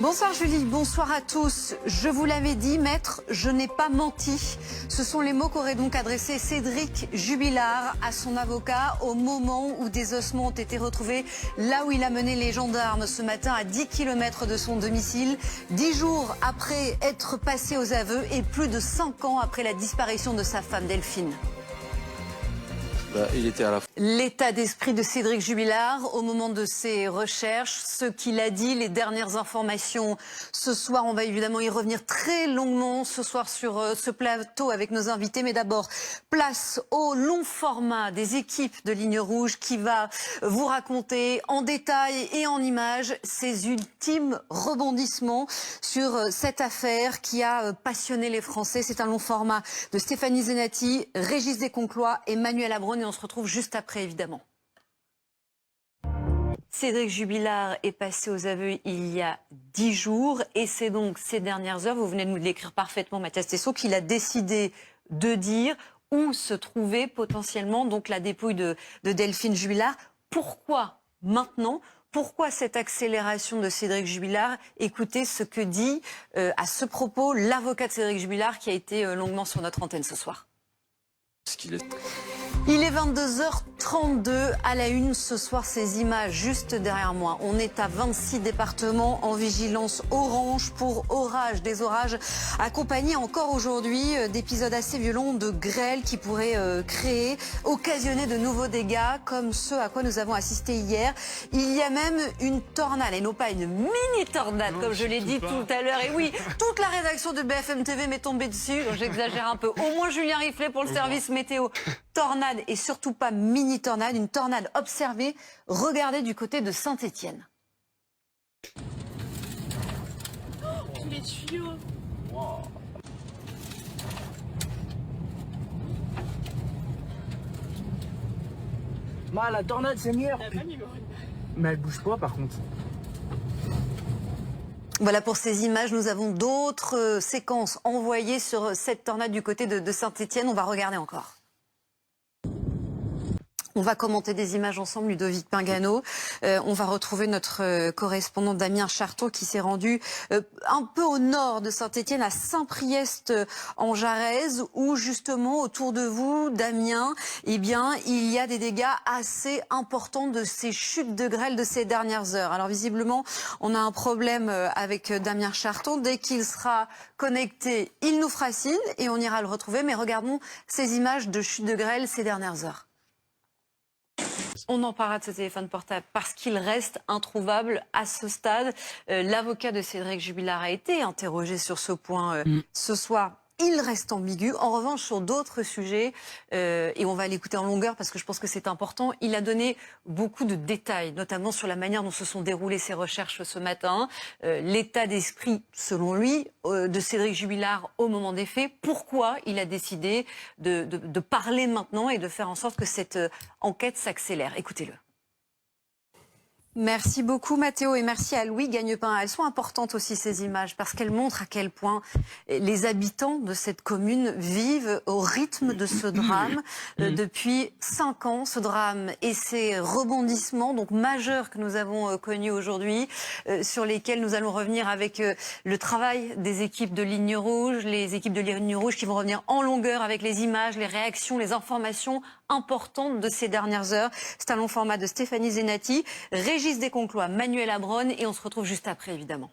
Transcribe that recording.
Bonsoir Julie, bonsoir à tous. Je vous l'avais dit, maître, je n'ai pas menti. Ce sont les mots qu'aurait donc adressé Cédric Jubilard à son avocat au moment où des ossements ont été retrouvés là où il a mené les gendarmes ce matin à 10 km de son domicile. 10 jours après être passé aux aveux et plus de 5 ans après la disparition de sa femme Delphine. Il était à la... L'état d'esprit de Cédric Jubilard au moment de ses recherches, ce qu'il a dit, les dernières informations. Ce soir, on va évidemment y revenir très longuement ce soir sur ce plateau avec nos invités. Mais d'abord, place au long format des équipes de Ligne Rouge qui va vous raconter en détail et en images ses ultimes rebondissements sur cette affaire qui a passionné les Français. C'est un long format de Stéphanie Zenati, Régis Desconclois et Manuel Abrone. Et on se retrouve juste après, évidemment. Cédric Jubilard est passé aux aveux il y a 10 jours. Et c'est donc ces dernières heures, vous venez de nous l'écrire parfaitement, Mathias Tessot, qu'il a décidé de dire où se trouvait potentiellement donc la dépouille de Delphine Jubilard. Pourquoi maintenant ? Pourquoi cette accélération de Cédric Jubilard? Écoutez ce que dit à ce propos l'avocat de Cédric Jubilard qui a été longuement sur notre antenne ce soir. Il est 22h32 à la une ce soir, ces images juste derrière moi. On est à 26 départements en vigilance orange pour orage. Des orages accompagnés encore aujourd'hui d'épisodes assez violents de grêle qui pourraient occasionner de nouveaux dégâts comme ceux à quoi nous avons assisté hier. Il y a même une tornade, et non pas une mini-tornade comme je l'ai dit tout à l'heure. Et oui, toute la rédaction de BFM TV m'est tombée dessus, donc j'exagère un peu. Au moins Julien Riflet pour le service météo. Tornade et surtout pas mini-tornade, une tornade observée, regardez du côté de Saint-Étienne. Oh, les tuyaux. Wow. La tornade c'est mieux. Mais elle bouge pas par contre. Voilà pour ces images, nous avons d'autres séquences envoyées sur cette tornade du côté de Saint-Étienne. On va regarder encore. On va commenter des images ensemble, Ludovic Pingano. On va retrouver notre correspondant Damien Charton qui s'est rendu un peu au nord de Saint-Étienne, à Saint-Priest en Jarez, où justement autour de vous, Damien, eh bien, il y a des dégâts assez importants de ces chutes de grêle de ces dernières heures. Alors visiblement, on a un problème avec Damien Charton. Dès qu'il sera connecté, il nous fera signe et on ira le retrouver. Mais regardons ces images de chutes de grêle ces dernières heures. On en parlera de ce téléphone portable parce qu'il reste introuvable à ce stade. L'avocat de Cédric Jubilard a été interrogé sur ce point ce soir. Il reste ambigu. En revanche, sur d'autres sujets, et on va l'écouter en longueur parce que je pense que c'est important, il a donné beaucoup de détails, notamment sur la manière dont se sont déroulées ses recherches ce matin, l'état d'esprit, selon lui, de Cédric Jubilard au moment des faits, pourquoi il a décidé de parler maintenant et de faire en sorte que cette enquête s'accélère. Écoutez-le. Merci beaucoup Mathéo et merci à Louis Gagnepin. Elles sont importantes aussi ces images parce qu'elles montrent à quel point les habitants de cette commune vivent au rythme de ce drame depuis 5 ans. Ce drame et ces rebondissements donc majeurs que nous avons connus aujourd'hui, sur lesquels nous allons revenir avec le travail des équipes de Ligne Rouge, les équipes de Ligne Rouge qui vont revenir en longueur avec les images, les réactions, les informations importantes de ces dernières heures. C'est un long format de Stéphanie Zenati, Régis Desconclois, Manuel Abrone et on se retrouve juste après évidemment.